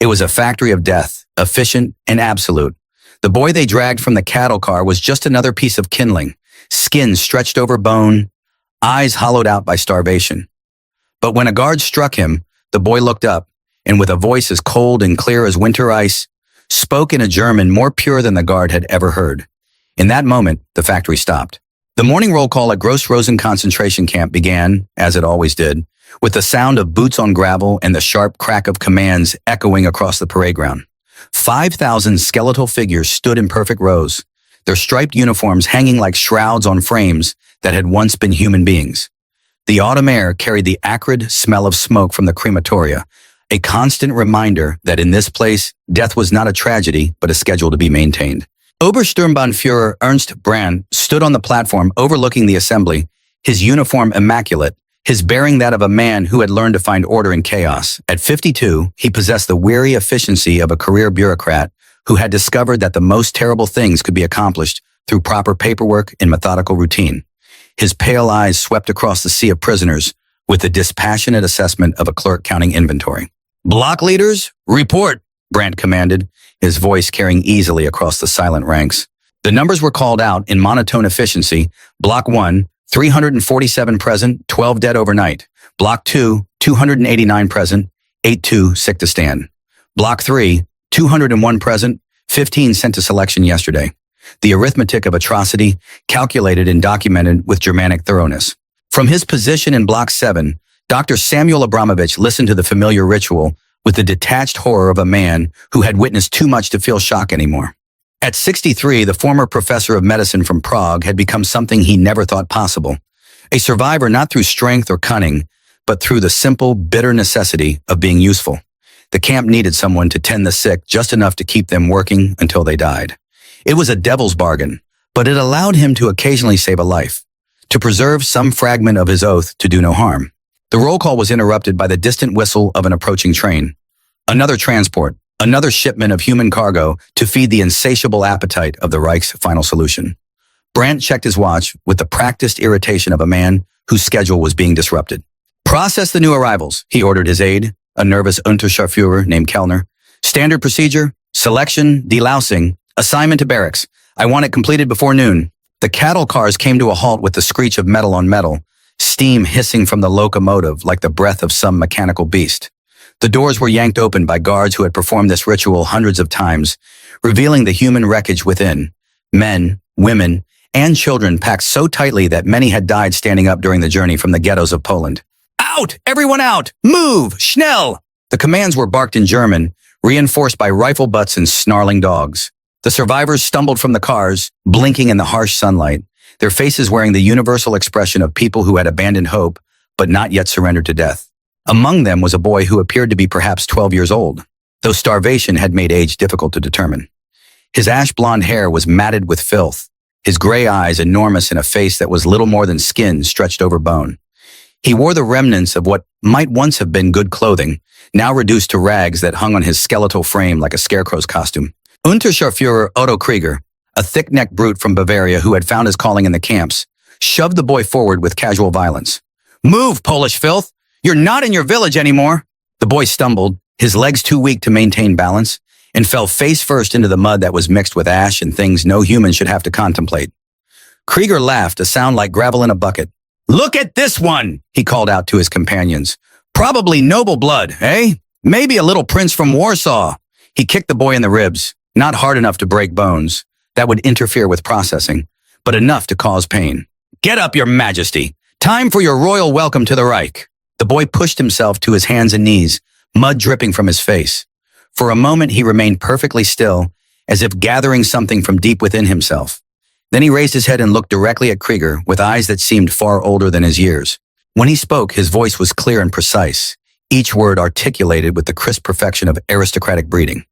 It was a factory of death, efficient and absolute. The boy they dragged from the cattle car was just another piece of kindling, skin stretched over bone, eyes hollowed out by starvation. But when a guard struck him, the boy looked up, and with a voice as cold and clear as winter ice, spoke in a German more pure than the guard had ever heard. In that moment, the factory stopped. The morning roll call at Gross Rosen concentration camp began, as it always did, with the sound of boots on gravel and the sharp crack of commands echoing across the parade ground. 5,000 skeletal figures stood in perfect rows, their striped uniforms hanging like shrouds on frames that had once been human beings. The autumn air carried the acrid smell of smoke from the crematoria, a constant reminder that in this place, death was not a tragedy, but a schedule to be maintained. Obersturmbannführer Ernst Brand stood on the platform overlooking the assembly, his uniform immaculate, his bearing that of a man who had learned to find order in chaos. At 52, he possessed the weary efficiency of a career bureaucrat who had discovered that the most terrible things could be accomplished through proper paperwork and methodical routine. His pale eyes swept across the sea of prisoners with the dispassionate assessment of a clerk counting inventory. "Block leaders, report," Brandt commanded, his voice carrying easily across the silent ranks. The numbers were called out in monotone efficiency. Block 1, 347 present, 12 dead overnight. Block 2, 289 present, 82 sick to stand. Block 3, 201 present, 15 sent to selection yesterday. The arithmetic of atrocity, calculated and documented with Germanic thoroughness. From his position in Block 7, Dr. Samuel Abramovich listened to the familiar ritual with the detached horror of a man who had witnessed too much to feel shock anymore. At 63, the former professor of medicine from Prague had become something he never thought possible. A survivor not through strength or cunning, but through the simple, bitter necessity of being useful. The camp needed someone to tend the sick just enough to keep them working until they died. It was a devil's bargain, but it allowed him to occasionally save a life, to preserve some fragment of his oath to do no harm. The roll call was interrupted by the distant whistle of an approaching train. Another transport, another shipment of human cargo to feed the insatiable appetite of the Reich's final solution. Brandt checked his watch with the practiced irritation of a man whose schedule was being disrupted. "Process the new arrivals," he ordered his aide, a nervous Unterscharführer named Kellner. "Standard procedure, selection, delousing, assignment to barracks. I want it completed before noon." The cattle cars came to a halt with the screech of metal on metal, steam hissing from the locomotive like the breath of some mechanical beast. The doors were yanked open by guards who had performed this ritual hundreds of times, revealing the human wreckage within. Men, women, and children packed so tightly that many had died standing up during the journey from the ghettos of Poland. "Out! Everyone out! Move! Schnell!" The commands were barked in German, reinforced by rifle butts and snarling dogs. The survivors stumbled from the cars, blinking in the harsh sunlight, their faces wearing the universal expression of people who had abandoned hope, but not yet surrendered to death. Among them was a boy who appeared to be perhaps 12 years old, though starvation had made age difficult to determine. His ash-blonde hair was matted with filth, his gray eyes enormous in a face that was little more than skin stretched over bone. He wore the remnants of what might once have been good clothing, now reduced to rags that hung on his skeletal frame like a scarecrow's costume. Unterscharführer Otto Krieger, a thick-necked brute from Bavaria who had found his calling in the camps, shoved the boy forward with casual violence. "Move, Polish filth! You're not in your village anymore!" The boy stumbled, his legs too weak to maintain balance, and fell face first into the mud that was mixed with ash and things no human should have to contemplate. Krieger laughed, a sound like gravel in a bucket. "Look at this one!" he called out to his companions. "Probably noble blood, eh? Maybe a little prince from Warsaw." He kicked the boy in the ribs, not hard enough to break bones. That would interfere with processing, but enough to cause pain. "Get up, your majesty! Time for your royal welcome to the Reich." The boy pushed himself to his hands and knees, mud dripping from his face. For a moment he remained perfectly still, as if gathering something from deep within himself. Then he raised his head and looked directly at Krieger with eyes that seemed far older than his years. When he spoke, his voice was clear and precise, each word articulated with the crisp perfection of aristocratic breeding.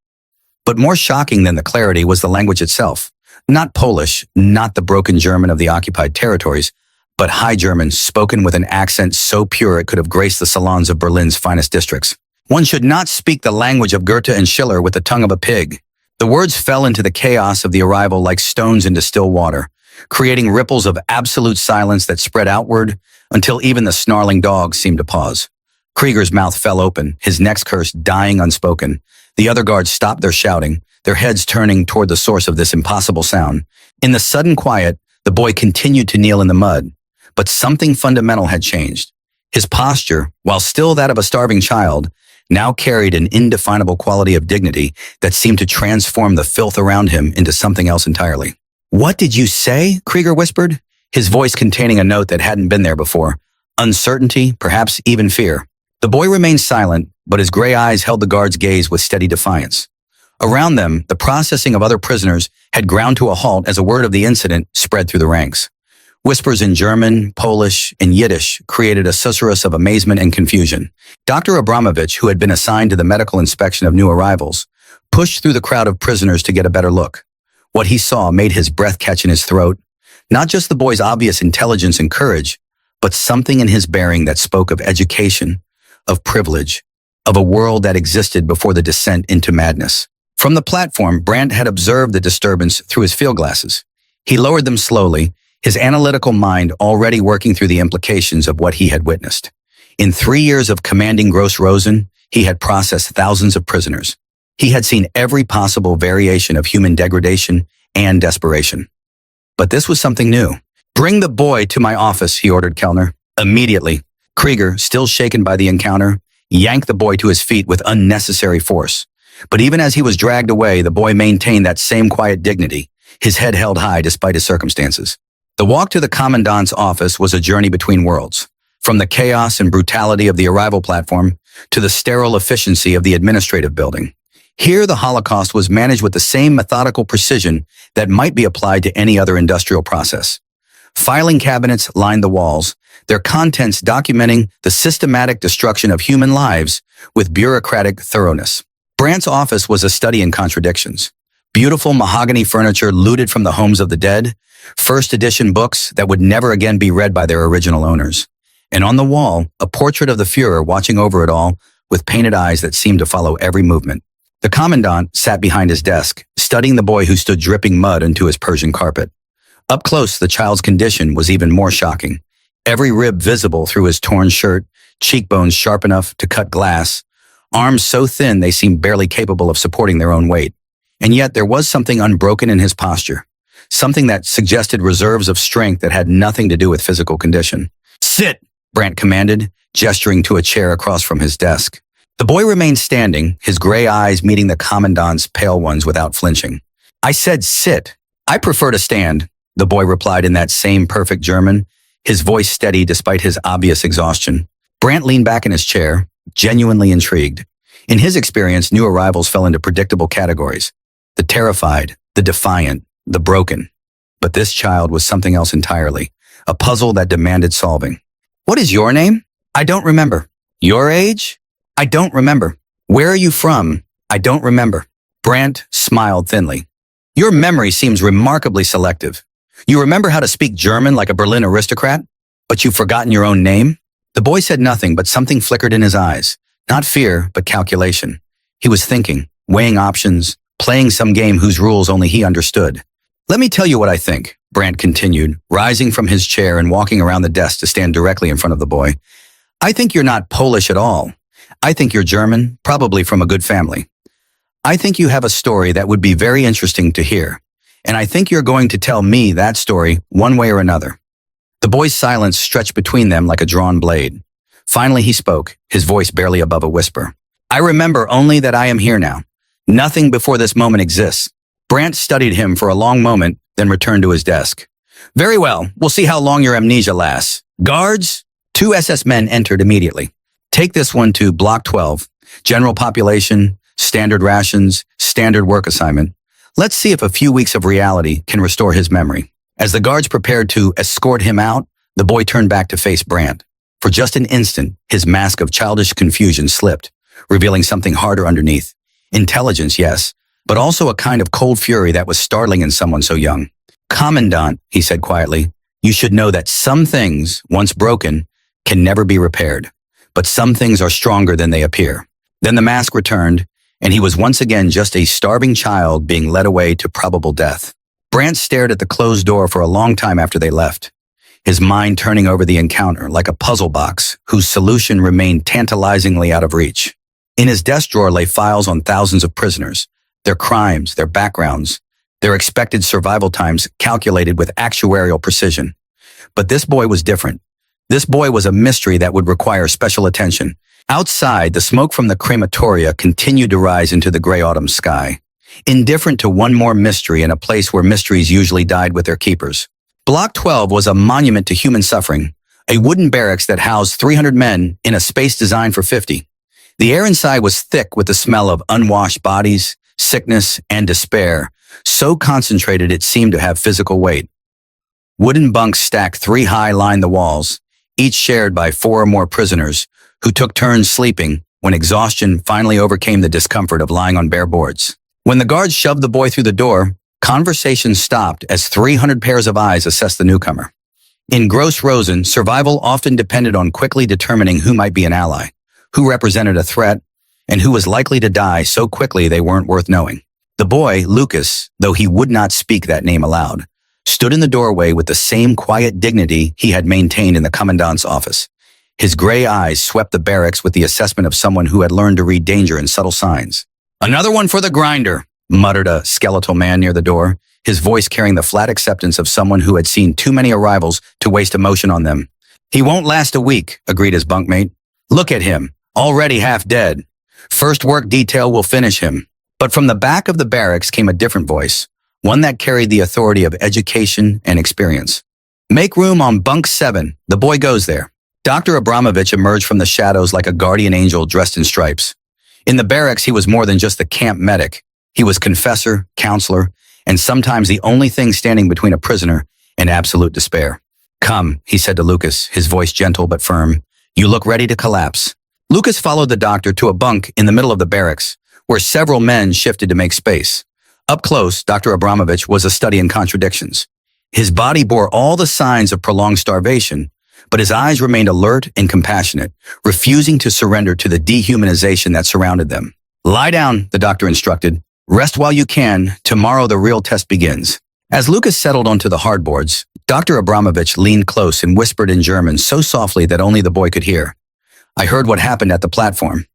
But more shocking than the clarity was the language itself. Not Polish, not the broken German of the occupied territories, but High German spoken with an accent so pure it could have graced the salons of Berlin's finest districts. One should not speak the language of Goethe and Schiller with the tongue of a pig. The words fell into the chaos of the arrival like stones into still water, creating ripples of absolute silence that spread outward until even the snarling dogs seemed to pause. Krieger's mouth fell open, his next curse dying unspoken. The other guards stopped their shouting, their heads turning toward the source of this impossible sound. In the sudden quiet, the boy continued to kneel in the mud, but something fundamental had changed. His posture, while still that of a starving child, now carried an indefinable quality of dignity that seemed to transform the filth around him into something else entirely. "What did you say?" Krieger whispered, his voice containing a note that hadn't been there before. Uncertainty, perhaps even fear. The boy remained silent, but his gray eyes held the guard's gaze with steady defiance. Around them, the processing of other prisoners had ground to a halt as a word of the incident spread through the ranks. Whispers in German, Polish, and Yiddish created a susurrus of amazement and confusion. Dr. Abramovich, who had been assigned to the medical inspection of new arrivals, pushed through the crowd of prisoners to get a better look. What he saw made his breath catch in his throat. Not just the boy's obvious intelligence and courage, but something in his bearing that spoke of education, of privilege, of a world that existed before the descent into madness. From the platform, Brandt had observed the disturbance through his field glasses. He lowered them slowly, his analytical mind already working through the implications of what he had witnessed. In 3 years of commanding Gross Rosen, he had processed thousands of prisoners. He had seen every possible variation of human degradation and desperation. But this was something new. "Bring the boy to my office," he ordered Kellner. Immediately, Krieger, still shaken by the encounter, yanked the boy to his feet with unnecessary force. But even as he was dragged away, the boy maintained that same quiet dignity, his head held high despite his circumstances. The walk to the commandant's office was a journey between worlds, from the chaos and brutality of the arrival platform to the sterile efficiency of the administrative building. Here, the Holocaust was managed with the same methodical precision that might be applied to any other industrial process. Filing cabinets lined the walls, their contents documenting the systematic destruction of human lives with bureaucratic thoroughness. Brandt's office was a study in contradictions. Beautiful mahogany furniture looted from the homes of the dead, first edition books that would never again be read by their original owners. And on the wall, a portrait of the Führer watching over it all with painted eyes that seemed to follow every movement. The commandant sat behind his desk, studying the boy who stood dripping mud into his Persian carpet. Up close, the child's condition was even more shocking. Every rib visible through his torn shirt, cheekbones sharp enough to cut glass, arms so thin they seemed barely capable of supporting their own weight. And yet there was something unbroken in his posture, something that suggested reserves of strength that had nothing to do with physical condition. "Sit," Brandt commanded, gesturing to a chair across from his desk. The boy remained standing, his gray eyes meeting the commandant's pale ones without flinching. "I said sit. I prefer to stand," the boy replied in that same perfect German, his voice steady despite his obvious exhaustion. Brandt leaned back in his chair, genuinely intrigued. In his experience, new arrivals fell into predictable categories: the terrified, the defiant, the broken. But this child was something else entirely, a puzzle that demanded solving. "What is your name?" "I don't remember." "Your age?" "I don't remember." "Where are you from?" "I don't remember." Brandt smiled thinly. "Your memory seems remarkably selective. You remember how to speak German like a Berlin aristocrat, but you've forgotten your own name?" The boy said nothing, but something flickered in his eyes. Not fear, but calculation. He was thinking, weighing options, playing some game whose rules only he understood. "Let me tell you what I think," Brandt continued, rising from his chair and walking around the desk to stand directly in front of the boy. "I think you're not Polish at all. I think you're German, probably from a good family. I think you have a story that would be very interesting to hear, and I think you're going to tell me that story one way or another." The boy's silence stretched between them like a drawn blade. Finally he spoke, his voice barely above a whisper. "I remember only that I am here now. Nothing before this moment exists." Brandt studied him for a long moment, then returned to his desk. "Very well, we'll see how long your amnesia lasts. Guards?" 2 SS men entered immediately. "Take this one to Block 12. General population, standard rations, standard work assignment. Let's see if a few weeks of reality can restore his memory." As the guards prepared to escort him out, the boy turned back to face Brandt. For just an instant, his mask of childish confusion slipped, revealing something harder underneath. Intelligence, yes, but also a kind of cold fury that was startling in someone so young. "Commandant," he said quietly, "you should know that some things, once broken, can never be repaired. But some things are stronger than they appear." Then the mask returned, and he was once again just a starving child being led away to probable death. Brandt stared at the closed door for a long time after they left, his mind turning over the encounter like a puzzle box whose solution remained tantalizingly out of reach. In his desk drawer lay files on thousands of prisoners, their crimes, their backgrounds, their expected survival times calculated with actuarial precision. But this boy was different. This boy was a mystery that would require special attention. Outside, the smoke from the crematoria continued to rise into the gray autumn sky, indifferent to one more mystery in a place where mysteries usually died with their keepers. Block 12 was a monument to human suffering, a wooden barracks that housed 300 men in a space designed for 50. The air inside was thick with the smell of unwashed bodies, sickness, and despair, so concentrated it seemed to have physical weight. Wooden bunks stacked 3 high lined the walls, each shared by 4 or more prisoners who took turns sleeping when exhaustion finally overcame the discomfort of lying on bare boards. When the guards shoved the boy through the door, conversation stopped as 300 pairs of eyes assessed the newcomer. In Gross Rosen, survival often depended on quickly determining who might be an ally, who represented a threat, and who was likely to die so quickly they weren't worth knowing. The boy, Lucas, though he would not speak that name aloud, stood in the doorway with the same quiet dignity he had maintained in the commandant's office. His gray eyes swept the barracks with the assessment of someone who had learned to read danger in subtle signs. "Another one for the grinder," muttered a skeletal man near the door, his voice carrying the flat acceptance of someone who had seen too many arrivals to waste emotion on them. "He won't last a week," agreed his bunkmate. "Look at him, already half dead. First work detail will finish him." But from the back of the barracks came a different voice, one that carried the authority of education and experience. "Make room on bunk 7. The boy goes there." Dr. Abramovich emerged from the shadows like a guardian angel dressed in stripes. In the barracks, he was more than just the camp medic. He was confessor, counselor, and sometimes the only thing standing between a prisoner and absolute despair. "Come," he said to Lucas, his voice gentle but firm. "You look ready to collapse." Lucas followed the doctor to a bunk in the middle of the barracks, where several men shifted to make space. Up close, Dr. Abramovich was a study in contradictions. His body bore all the signs of prolonged starvation, but his eyes remained alert and compassionate, refusing to surrender to the dehumanization that surrounded them. "Lie down," the doctor instructed. "Rest while you can. Tomorrow the real test begins." As Lucas settled onto the hardboards, Dr. Abramovich leaned close and whispered in German so softly that only the boy could hear. "I heard what happened at the platform.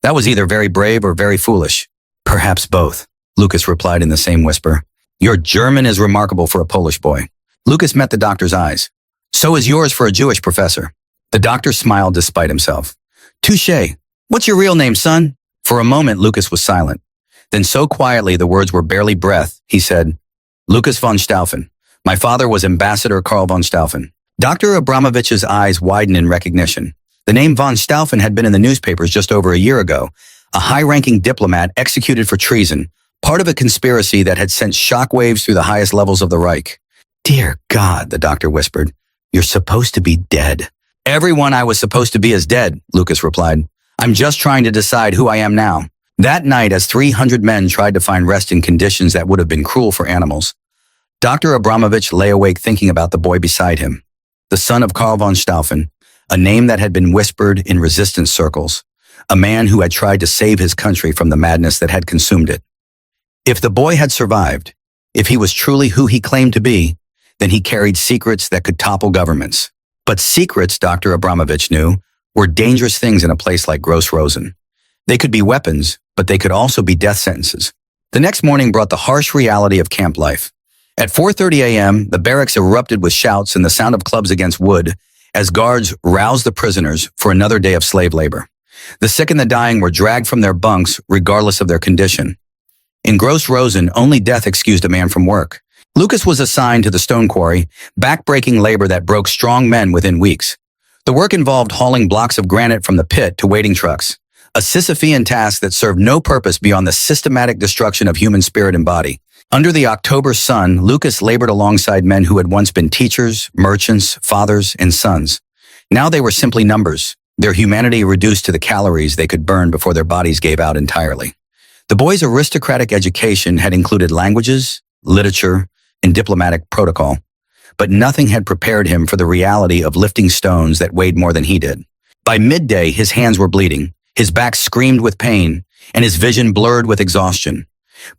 That was either very brave or very foolish." "Perhaps both," Lucas replied in the same whisper. "Your German is remarkable for a Polish boy." Lucas met the doctor's eyes. "So is yours for a Jewish professor." The doctor smiled despite himself. "Touché. What's your real name, son?" For a moment, Lucas was silent. Then so quietly the words were barely breath, he said, "Lucas von Stauffen. My father was Ambassador Karl von Stauffen." Dr. Abramovich's eyes widened in recognition. The name von Stauffen had been in the newspapers just over a year ago, a high-ranking diplomat executed for treason, part of a conspiracy that had sent shockwaves through the highest levels of the Reich. "Dear God," the doctor whispered, "you're supposed to be dead." "Everyone I was supposed to be is dead," Lucas replied. "I'm just trying to decide who I am now." That night, as 300 men tried to find rest in conditions that would have been cruel for animals, Dr. Abramovich lay awake thinking about the boy beside him, the son of Karl von Stauffen, a name that had been whispered in resistance circles, a man who had tried to save his country from the madness that had consumed it. If the boy had survived, if he was truly who he claimed to be, then he carried secrets that could topple governments. But secrets, Dr. Abramovich knew, were dangerous things in a place like Gross Rosen. They could be weapons, but they could also be death sentences. The next morning brought the harsh reality of camp life. At 4:30 a.m., the barracks erupted with shouts and the sound of clubs against wood as guards roused the prisoners for another day of slave labor. The sick and the dying were dragged from their bunks regardless of their condition. In Gross Rosen, only death excused a man from work. Lucas was assigned to the stone quarry, back-breaking labor that broke strong men within weeks. The work involved hauling blocks of granite from the pit to waiting trucks, a Sisyphean task that served no purpose beyond the systematic destruction of human spirit and body. Under the October sun, Lucas labored alongside men who had once been teachers, merchants, fathers, and sons. Now they were simply numbers, their humanity reduced to the calories they could burn before their bodies gave out entirely. The boy's aristocratic education had included languages, literature, and diplomatic protocol, but nothing had prepared him for the reality of lifting stones that weighed more than he did. By midday, his hands were bleeding, his back screamed with pain, and his vision blurred with exhaustion.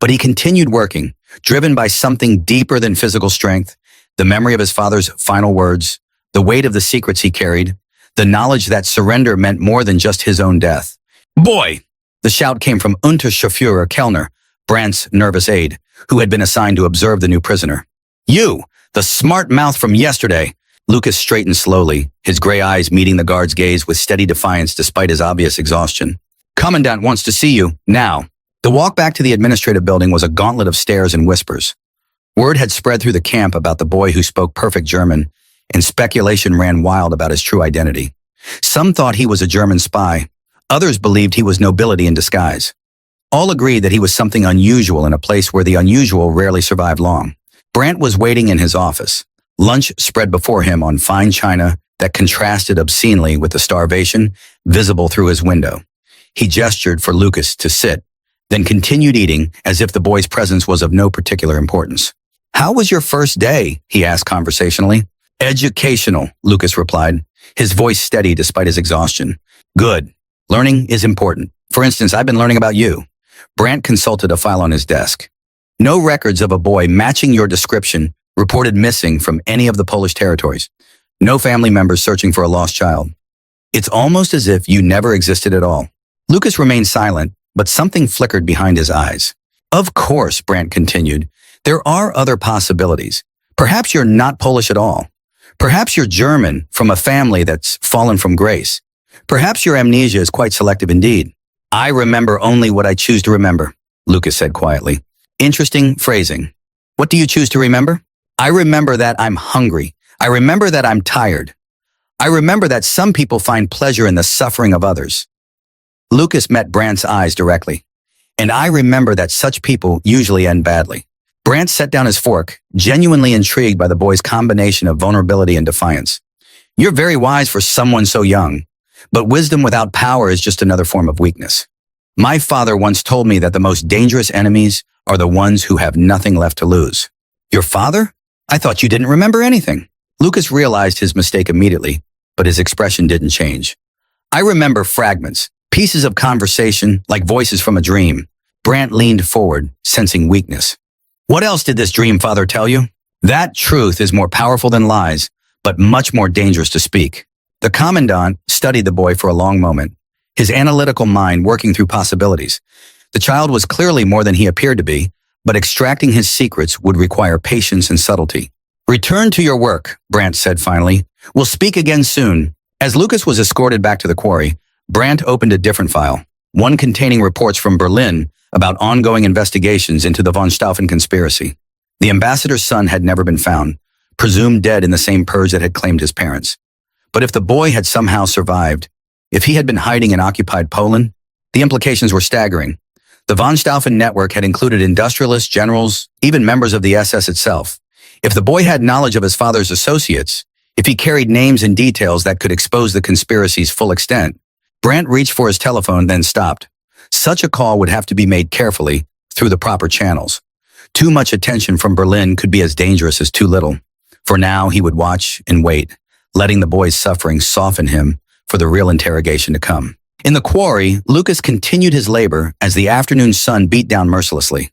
But he continued working, driven by something deeper than physical strength, the memory of his father's final words, the weight of the secrets he carried, the knowledge that surrender meant more than just his own death. "Boy, The shout came from Unterscharführer Kellner, Brandt's nervous aide, who had been assigned to observe the new prisoner. You, the smart mouth from yesterday! Lucas straightened slowly, his gray eyes meeting the guard's gaze with steady defiance despite his obvious exhaustion. Commandant wants to see you, now. The walk back to the administrative building was a gauntlet of stares and whispers. Word had spread through the camp about the boy who spoke perfect German, and speculation ran wild about his true identity. Some thought he was a German spy. Others believed he was nobility in disguise. All agreed that he was something unusual in a place where the unusual rarely survived long. Brandt was waiting in his office. Lunch spread before him on fine china that contrasted obscenely with the starvation visible through his window. He gestured for Lucas to sit, then continued eating as if the boy's presence was of no particular importance. How was your first day? He asked conversationally. Educational, Lucas replied, his voice steady despite his exhaustion. Good. Learning is important. For instance, I've been learning about you. Brandt consulted a file on his desk. No records of a boy matching your description reported missing from any of the Polish territories. No family members searching for a lost child. It's almost as if you never existed at all. Lucas remained silent, but something flickered behind his eyes. Of course, Brandt continued, there are other possibilities. Perhaps you're not Polish at all. Perhaps you're German from a family that's fallen from grace. Perhaps your amnesia is quite selective indeed. I remember only what I choose to remember, Lucas said quietly. Interesting phrasing. What do you choose to remember? I remember that I'm hungry. I remember that I'm tired. I remember that some people find pleasure in the suffering of others. Lucas met Brandt's eyes directly. And I remember that such people usually end badly. Brandt set down his fork, genuinely intrigued by the boy's combination of vulnerability and defiance. You're very wise for someone so young, but wisdom without power is just another form of weakness. My father once told me that the most dangerous enemies are the ones who have nothing left to lose. Your father? I thought you didn't remember anything. Lucas realized his mistake immediately, but his expression didn't change. I remember fragments, pieces of conversation, like voices from a dream. Brandt leaned forward, sensing weakness. What else did this dream father tell you? That truth is more powerful than lies, but much more dangerous to speak. The commandant studied the boy for a long moment, his analytical mind working through possibilities. The child was clearly more than he appeared to be, but extracting his secrets would require patience and subtlety. Return to your work, Brandt said finally. We'll speak again soon. As Lucas was escorted back to the quarry, Brandt opened a different file, one containing reports from Berlin about ongoing investigations into the von Stauffen conspiracy. The ambassador's son had never been found, presumed dead in the same purge that had claimed his parents. But if the boy had somehow survived, if he had been hiding in occupied Poland, the implications were staggering. The von Stauffen network had included industrialists, generals, even members of the SS itself. If the boy had knowledge of his father's associates, if he carried names and details that could expose the conspiracy's full extent, Brandt reached for his telephone, then stopped. Such a call would have to be made carefully through the proper channels. Too much attention from Berlin could be as dangerous as too little. For now, he would watch and wait, letting the boy's suffering soften him for the real interrogation to come. In the quarry, Lucas continued his labor as the afternoon sun beat down mercilessly.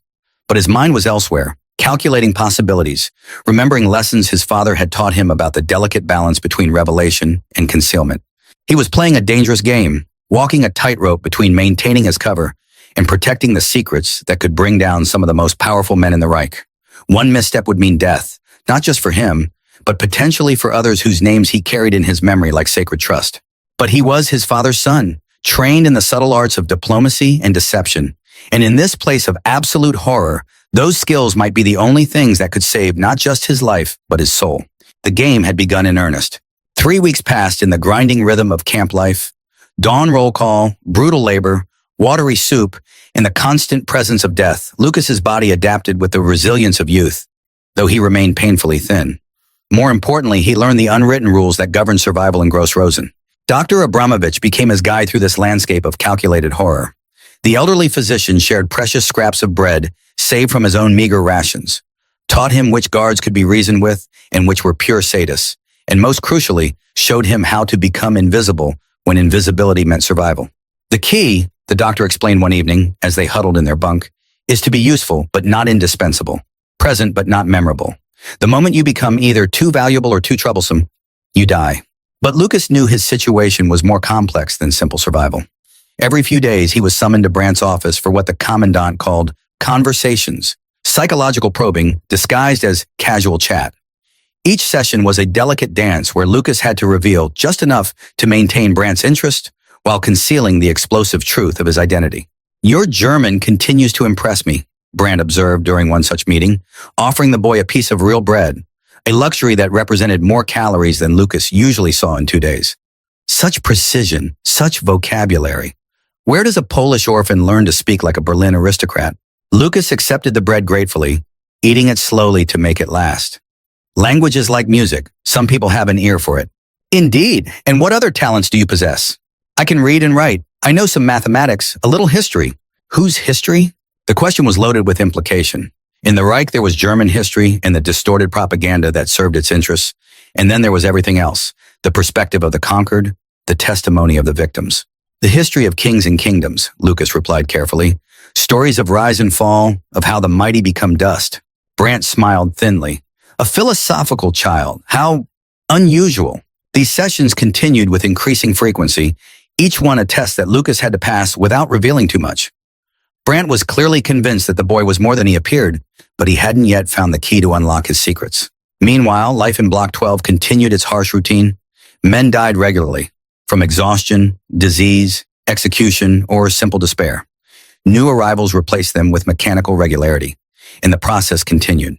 But his mind was elsewhere, calculating possibilities, remembering lessons his father had taught him about the delicate balance between revelation and concealment. He was playing a dangerous game, walking a tightrope between maintaining his cover and protecting the secrets that could bring down some of the most powerful men in the Reich. One misstep would mean death, not just for him, but potentially for others whose names he carried in his memory like sacred trust. But he was his father's son, trained in the subtle arts of diplomacy and deception. And in this place of absolute horror, those skills might be the only things that could save not just his life, but his soul. The game had begun in earnest. 3 weeks passed in the grinding rhythm of camp life. Dawn roll call, brutal labor, watery soup, and the constant presence of death. Lucas's body adapted with the resilience of youth, though he remained painfully thin. More importantly, he learned the unwritten rules that govern survival in Gross Rosen. Dr. Abramovich became his guide through this landscape of calculated horror. The elderly physician shared precious scraps of bread saved from his own meager rations, taught him which guards could be reasoned with and which were pure sadists, and most crucially, showed him how to become invisible when invisibility meant survival. The key, the doctor explained one evening as they huddled in their bunk, is to be useful but not indispensable, present but not memorable. The moment you become either too valuable or too troublesome, you die. But Lucas knew his situation was more complex than simple survival. Every few days, he was summoned to Brandt's office for what the commandant called conversations, psychological probing disguised as casual chat. Each session was a delicate dance where Lucas had to reveal just enough to maintain Brandt's interest while concealing the explosive truth of his identity. "Your German continues to impress me," Brandt observed during one such meeting, offering the boy a piece of real bread, a luxury that represented more calories than Lucas usually saw in 2 days. Such precision, such vocabulary. Where does a Polish orphan learn to speak like a Berlin aristocrat? Lucas accepted the bread gratefully, eating it slowly to make it last. Language is like music. Some people have an ear for it. Indeed. And what other talents do you possess? I can read and write. I know some mathematics, a little history. Whose history? The question was loaded with implication. In the Reich, there was German history and the distorted propaganda that served its interests. And then there was everything else, the perspective of the conquered, the testimony of the victims. The history of kings and kingdoms, Lucas replied carefully. Stories of rise and fall, of how the mighty become dust. Brandt smiled thinly. A philosophical child. How unusual. These sessions continued with increasing frequency, each one a test that Lucas had to pass without revealing too much. Brandt was clearly convinced that the boy was more than he appeared, but he hadn't yet found the key to unlock his secrets. Meanwhile, life in Block 12 continued its harsh routine. Men died regularly, from exhaustion, disease, execution, or simple despair. New arrivals replaced them with mechanical regularity, and the process continued.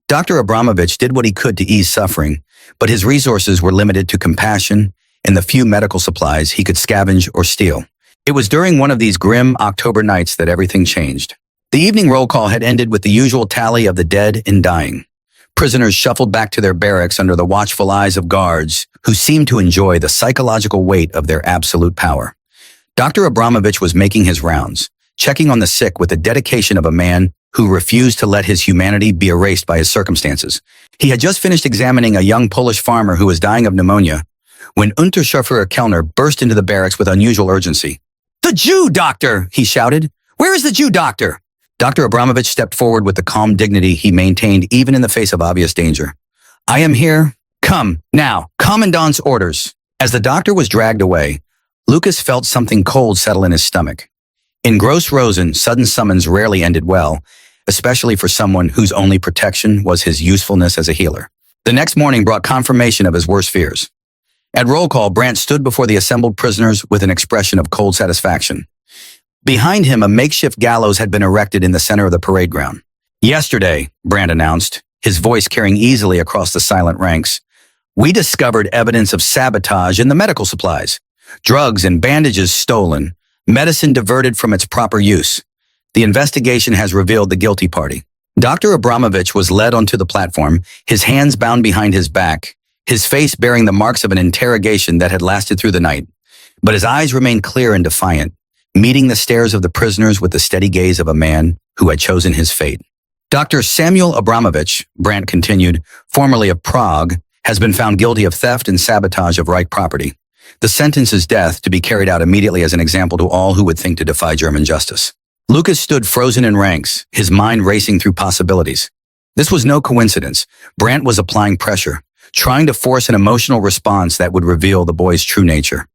Dr. Abramovich did what he could to ease suffering, but his resources were limited to compassion and the few medical supplies he could scavenge or steal. It was during one of these grim October nights that everything changed. The evening roll call had ended with the usual tally of the dead and dying. Prisoners shuffled back to their barracks under the watchful eyes of guards who seemed to enjoy the psychological weight of their absolute power. Dr. Abramovich was making his rounds, checking on the sick with the dedication of a man who refused to let his humanity be erased by his circumstances. He had just finished examining a young Polish farmer who was dying of pneumonia when Unterscharführer Kellner burst into the barracks with unusual urgency. "The Jew doctor!" he shouted. "Where is the Jew doctor?" Dr. Abramovich stepped forward with the calm dignity he maintained even in the face of obvious danger. "I am here. Come, now, commandant's orders." As the doctor was dragged away, Lucas felt something cold settle in his stomach. In Gross Rosen, sudden summons rarely ended well, especially for someone whose only protection was his usefulness as a healer. The next morning brought confirmation of his worst fears. At roll call, Brandt stood before the assembled prisoners with an expression of cold satisfaction. Behind him, a makeshift gallows had been erected in the center of the parade ground. "Yesterday," Brandt announced, his voice carrying easily across the silent ranks, "we discovered evidence of sabotage in the medical supplies. Drugs and bandages stolen, medicine diverted from its proper use. The investigation has revealed the guilty party." Dr. Abramovich was led onto the platform, his hands bound behind his back, his face bearing the marks of an interrogation that had lasted through the night. But his eyes remained clear and defiant, meeting the stares of the prisoners with the steady gaze of a man who had chosen his fate. "Dr. Samuel Abramovich," Brandt continued, "formerly of Prague, has been found guilty of theft and sabotage of Reich property. The sentence is death, to be carried out immediately as an example to all who would think to defy German justice." Lucas stood frozen in ranks, his mind racing through possibilities. This was no coincidence. Brandt was applying pressure, trying to force an emotional response that would reveal the boy's true nature.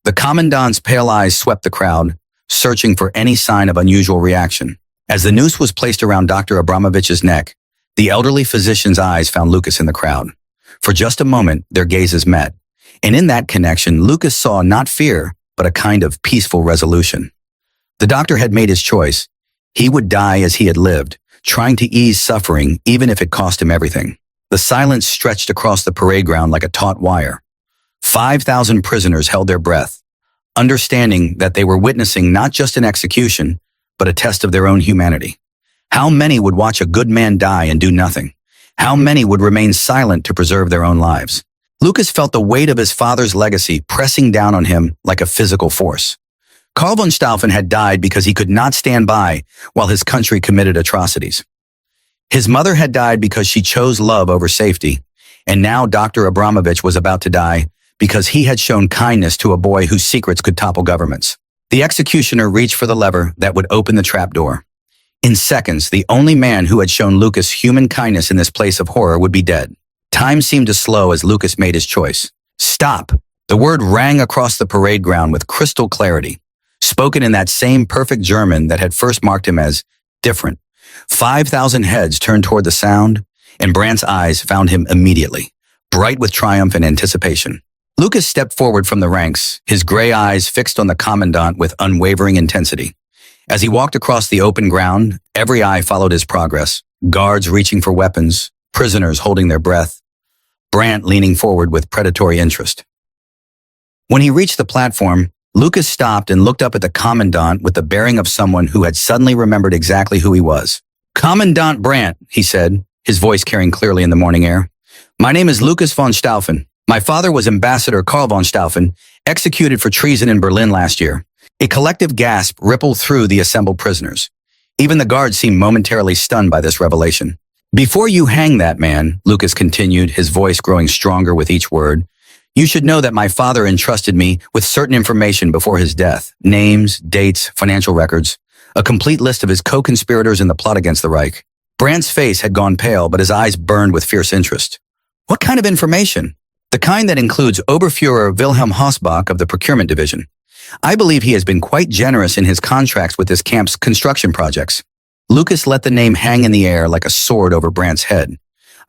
The commandant's pale eyes swept the crowd, searching for any sign of unusual reaction. As the noose was placed around Dr. Abramovich's neck, the elderly physician's eyes found Lucas in the crowd. For just a moment, their gazes met. And in that connection, Lucas saw not fear, but a kind of peaceful resolution. The doctor had made his choice. He would die as he had lived, trying to ease suffering even if it cost him everything. The silence stretched across the parade ground like a taut wire. 5,000 prisoners held their breath, understanding that they were witnessing not just an execution, but a test of their own humanity. How many would watch a good man die and do nothing? How many would remain silent to preserve their own lives? Lucas felt the weight of his father's legacy pressing down on him like a physical force. Karl von Stauffen had died because he could not stand by while his country committed atrocities. His mother had died because she chose love over safety, and now Dr. Abramovich was about to die because he had shown kindness to a boy whose secrets could topple governments. The executioner reached for the lever that would open the trapdoor. In seconds, the only man who had shown Lucas human kindness in this place of horror would be dead. Time seemed to slow as Lucas made his choice. "Stop!" The word rang across the parade ground with crystal clarity. spoken in that same perfect German that had first marked him as different. 5,000 heads turned toward the sound, and Brandt's eyes found him immediately, bright with triumph and anticipation. Lucas stepped forward from the ranks, his gray eyes fixed on the commandant with unwavering intensity. As he walked across the open ground, every eye followed his progress, guards reaching for weapons, prisoners holding their breath, Brandt leaning forward with predatory interest. When he reached the platform, Lucas stopped and looked up at the commandant with the bearing of someone who had suddenly remembered exactly who he was. "Commandant Brandt," he said, his voice carrying clearly in the morning air. "My name is Lucas von Stauffen. My father was Ambassador Karl von Stauffen, executed for treason in Berlin last year." A collective gasp rippled through the assembled prisoners. Even the guards seemed momentarily stunned by this revelation. "Before you hang that man," Lucas continued, his voice growing stronger with each word, "you should know that my father entrusted me with certain information before his death. Names, dates, financial records, a complete list of his co-conspirators in the plot against the Reich." Brandt's face had gone pale, but his eyes burned with fierce interest. "What kind of information?" "The kind that includes Oberfuhrer Wilhelm Hausbach of the Procurement Division. I believe he has been quite generous in his contracts with this camp's construction projects." Lucas let the name hang in the air like a sword over Brandt's head.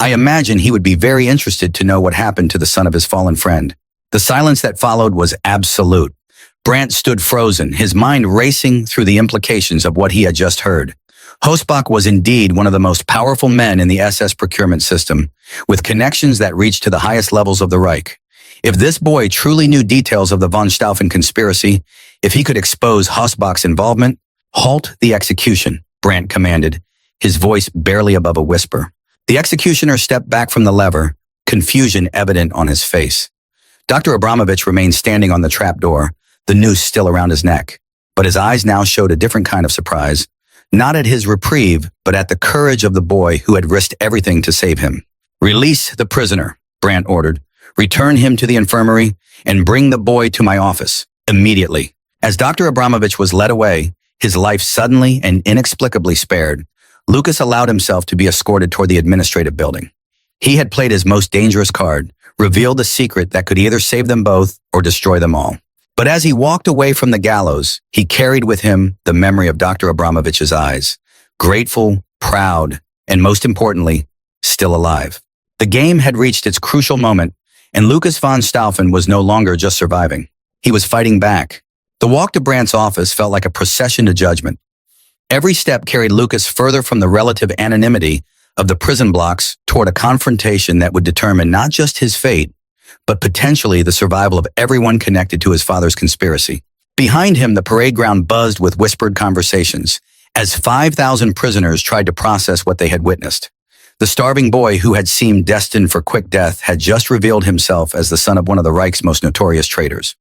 "I imagine he would be very interested to know what happened to the son of his fallen friend." The silence that followed was absolute. Brandt stood frozen, his mind racing through the implications of what he had just heard. Hausbach was indeed one of the most powerful men in the SS procurement system, with connections that reached to the highest levels of the Reich. If this boy truly knew details of the von Stauffen conspiracy, if he could expose Hausbach's involvement, "Halt the execution," Brandt commanded, his voice barely above a whisper. The executioner stepped back from the lever, confusion evident on his face. Dr. Abramovich remained standing on the trapdoor, the noose still around his neck, but his eyes now showed a different kind of surprise, not at his reprieve, but at the courage of the boy who had risked everything to save him. "Release the prisoner," Brandt ordered. "Return him to the infirmary and bring the boy to my office immediately." As Dr. Abramovich was led away, his life suddenly and inexplicably spared, Lucas allowed himself to be escorted toward the administrative building. He had played his most dangerous card, revealed a secret that could either save them both or destroy them all. But as he walked away from the gallows, he carried with him the memory of Dr. Abramovich's eyes, grateful, proud, and most importantly, still alive. The game had reached its crucial moment, and Lucas von Stauffen was no longer just surviving. He was fighting back. The walk to Brandt's office felt like a procession to judgment. Every step carried Lucas further from the relative anonymity of the prison blocks toward a confrontation that would determine not just his fate, but potentially the survival of everyone connected to his father's conspiracy. Behind him, the parade ground buzzed with whispered conversations, as 5,000 prisoners tried to process what they had witnessed. The starving boy who had seemed destined for quick death had just revealed himself as the son of one of the Reich's most notorious traitors.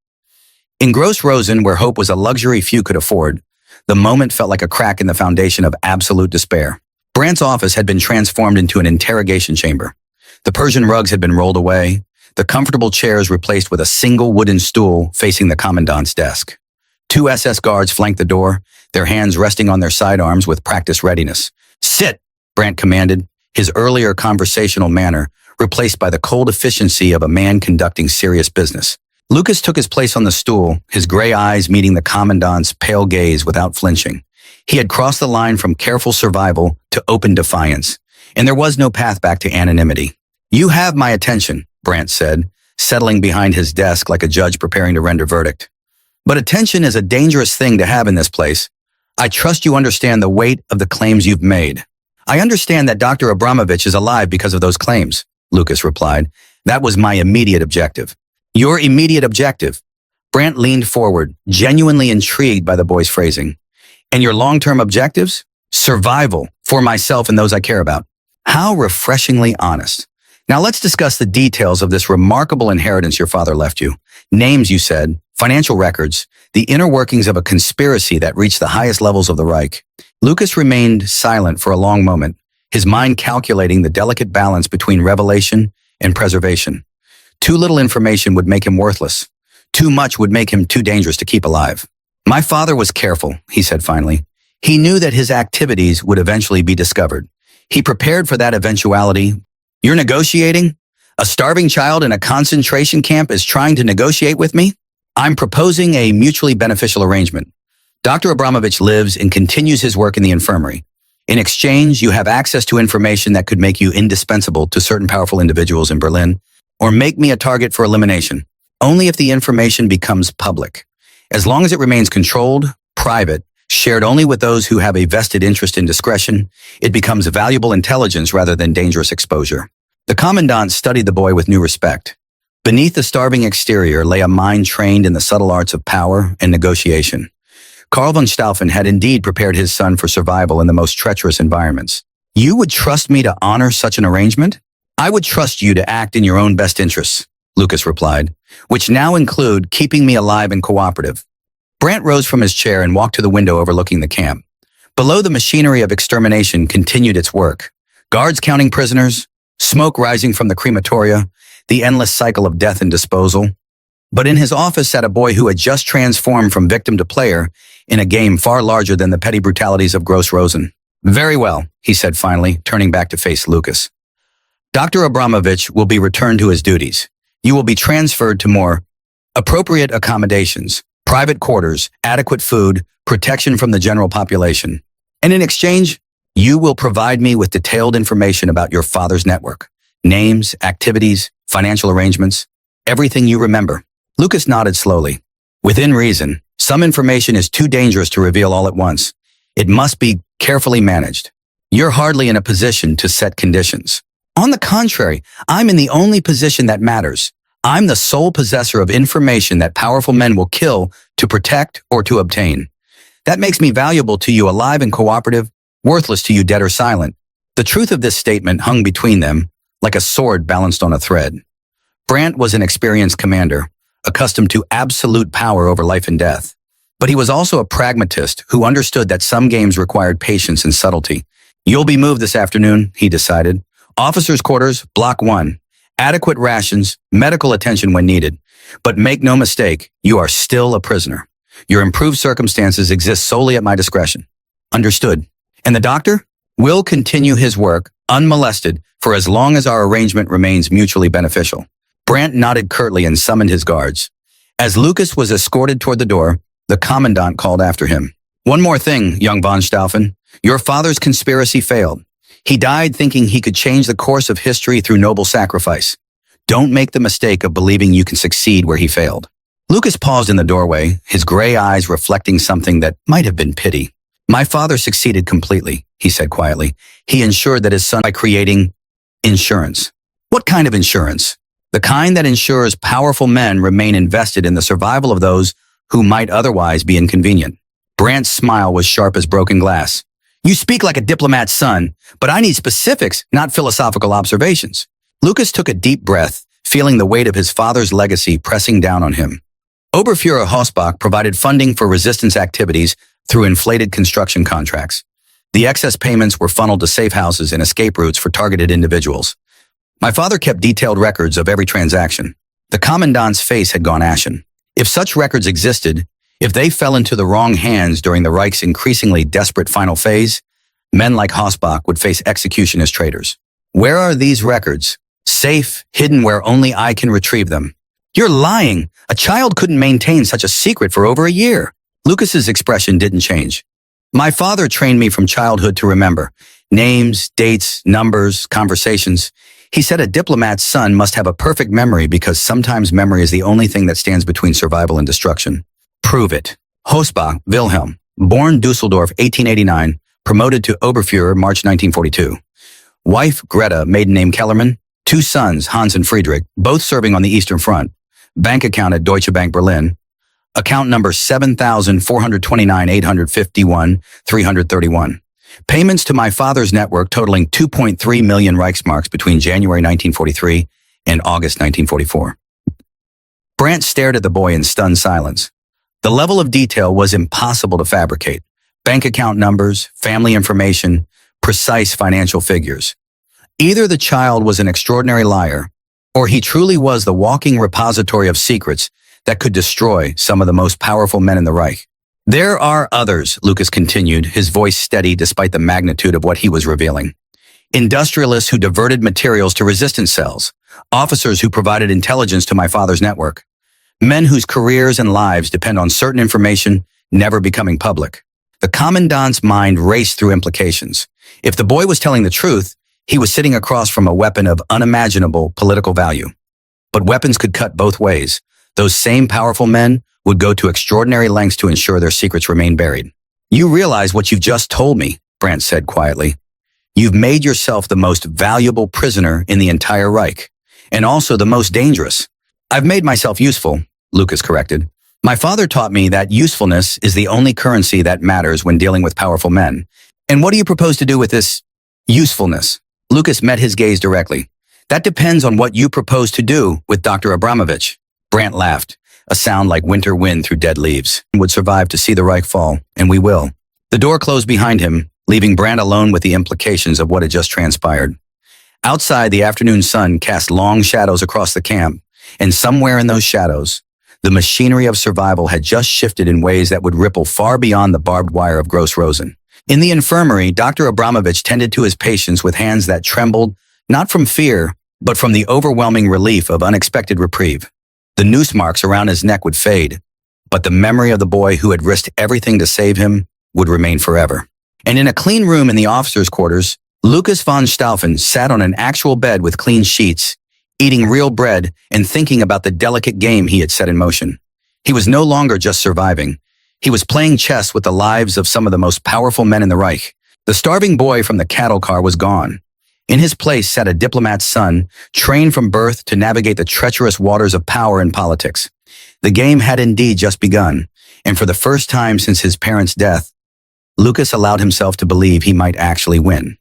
In Gross Rosen, where hope was a luxury few could afford, the moment felt like a crack in the foundation of absolute despair. Brandt's office had been transformed into an interrogation chamber. The Persian rugs had been rolled away, the comfortable chairs replaced with a single wooden stool facing the commandant's desk. 2 SS guards flanked the door, their hands resting on their sidearms with practiced readiness. "Sit," Brandt commanded, his earlier conversational manner replaced by the cold efficiency of a man conducting serious business. Lucas took his place on the stool, his gray eyes meeting the commandant's pale gaze without flinching. He had crossed the line from careful survival to open defiance, and there was no path back to anonymity. "You have my attention," Brandt said, settling behind his desk like a judge preparing to render verdict. "But attention is a dangerous thing to have in this place. I trust you understand the weight of the claims you've made." "I understand that Dr. Abramovich is alive because of those claims," Lucas replied. "That was my immediate objective." "Your immediate objective?" Brandt leaned forward, genuinely intrigued by the boy's phrasing. "And your long-term objectives?" "Survival for myself and those I care about." How refreshingly honest. "Now let's discuss the details of this remarkable inheritance your father left you. Names, you said, financial records, the inner workings of a conspiracy that reached the highest levels of the Reich." Lucas remained silent for a long moment, his mind calculating the delicate balance between revelation and preservation. Too little information would make him worthless. Too much would make him too dangerous to keep alive. "My father was careful," he said finally. "He knew that his activities would eventually be discovered. He prepared for that eventuality." "You're negotiating? A starving child in a concentration camp is trying to negotiate with me?" "I'm proposing a mutually beneficial arrangement. Dr. Abramovich lives and continues his work in the infirmary. In exchange, you have access to information that could make you indispensable to certain powerful individuals in Berlin, or make me a target for elimination, only if the information becomes public. As long as it remains controlled, private, shared only with those who have a vested interest in discretion, it becomes valuable intelligence rather than dangerous exposure. The commandant studied the boy with new respect. Beneath the starving exterior lay a mind trained in the subtle arts of power and negotiation. Karl von Stauffen had indeed prepared his son for survival in the most treacherous environments. You would trust me to honor such an arrangement? I would trust you to act in your own best interests, Lucas replied, which now include keeping me alive and cooperative. Brandt rose from his chair and walked to the window overlooking the camp. Below, the machinery of extermination continued its work. Guards counting prisoners, smoke rising from the crematoria, the endless cycle of death and disposal. But in his office sat a boy who had just transformed from victim to player in a game far larger than the petty brutalities of Gross Rosen. Very well, he said finally, turning back to face Lucas. Dr. Abramovich will be returned to his duties. You will be transferred to more appropriate accommodations, private quarters, adequate food, protection from the general population. And in exchange, you will provide me with detailed information about your father's network, names, activities, financial arrangements, everything you remember. Lucas nodded slowly. Within reason, some information is too dangerous to reveal all at once. It must be carefully managed. You're hardly in a position to set conditions. On the contrary, I'm in the only position that matters. I'm the sole possessor of information that powerful men will kill to protect or to obtain. That makes me valuable to you alive and cooperative, worthless to you dead or silent. The truth of this statement hung between them like a sword balanced on a thread. Brandt was an experienced commander, accustomed to absolute power over life and death. But he was also a pragmatist who understood that some games required patience and subtlety. You'll be moved this afternoon, he decided. Officers' quarters, Block 1. Adequate rations, medical attention when needed. But make no mistake, you are still a prisoner. Your improved circumstances exist solely at my discretion. Understood. And the doctor will continue his work unmolested for as long as our arrangement remains mutually beneficial. Brandt nodded curtly and summoned his guards. As Lucas was escorted toward the door, the commandant called after him. One more thing, young von Stauffen. Your father's conspiracy failed. He died thinking he could change the course of history through noble sacrifice. Don't make the mistake of believing you can succeed where he failed. Lucas paused in the doorway, his gray eyes reflecting something that might have been pity. My father succeeded completely, he said quietly. He ensured that his son by creating insurance. What kind of insurance? The kind that ensures powerful men remain invested in the survival of those who might otherwise be inconvenient. Brandt's smile was sharp as broken glass. You speak like a diplomat's son, but I need specifics, not philosophical observations. Lucas took a deep breath, feeling the weight of his father's legacy pressing down on him. Oberfuhrer Hossbach provided funding for resistance activities through inflated construction contracts. The excess payments were funneled to safe houses and escape routes for targeted individuals. My father kept detailed records of every transaction. The commandant's face had gone ashen. If such records existed, if they fell into the wrong hands during the Reich's increasingly desperate final phase, men like Hossbach would face execution as traitors. Where are these records? Safe, hidden where only I can retrieve them. You're lying. A child couldn't maintain such a secret for over a year. Lucas's expression didn't change. My father trained me from childhood to remember names, dates, numbers, conversations. He said a diplomat's son must have a perfect memory because sometimes memory is the only thing that stands between survival and destruction. Prove it. Hossbach, Wilhelm, born Dusseldorf, 1889, promoted to Oberfuhrer, March 1942. Wife, Greta, maiden name Kellerman. 2 sons, Hans and Friedrich, both serving on the Eastern Front. Bank account at Deutsche Bank Berlin. Account number 7,429,851,331. Payments to my father's network totaling 2.3 million Reichsmarks between January 1943 and August 1944. Brandt stared at the boy in stunned silence. The level of detail was impossible to fabricate. Bank account numbers, family information, precise financial figures. Either the child was an extraordinary liar, or he truly was the walking repository of secrets that could destroy some of the most powerful men in the Reich. There are others, Lucas continued, his voice steady despite the magnitude of what he was revealing. Industrialists who diverted materials to resistance cells, officers who provided intelligence to my father's network, men whose careers and lives depend on certain information never becoming public. The commandant's mind raced through implications. If the boy was telling the truth, he was sitting across from a weapon of unimaginable political value. But weapons could cut both ways. Those same powerful men would go to extraordinary lengths to ensure their secrets remain buried. You realize what you've just told me, Brandt said quietly. You've made yourself the most valuable prisoner in the entire Reich, and also the most dangerous. I've made myself useful, Lucas corrected. My father taught me that usefulness is the only currency that matters when dealing with powerful men. And what do you propose to do with this usefulness? Lucas met his gaze directly. That depends on what you propose to do with Dr. Abramovich. Brandt laughed, a sound like winter wind through dead leaves. Would survive to see the Reich fall, and we will. The door closed behind him, leaving Brandt alone with the implications of what had just transpired. Outside, the afternoon sun cast long shadows across the camp, and somewhere in those shadows, the machinery of survival had just shifted in ways that would ripple far beyond the barbed wire of Gross Rosen. In the infirmary, Dr. Abramovich tended to his patients with hands that trembled, not from fear, but from the overwhelming relief of unexpected reprieve. The noose marks around his neck would fade, but the memory of the boy who had risked everything to save him would remain forever. And in a clean room in the officers' quarters, Lucas von Stauffen sat on an actual bed with clean sheets, eating real bread and thinking about the delicate game he had set in motion. He was no longer just surviving. He was playing chess with the lives of some of the most powerful men in the Reich. The starving boy from the cattle car was gone. In his place sat a diplomat's son, trained from birth to navigate the treacherous waters of power and politics. The game had indeed just begun, and for the first time since his parents' death, Lucas allowed himself to believe he might actually win.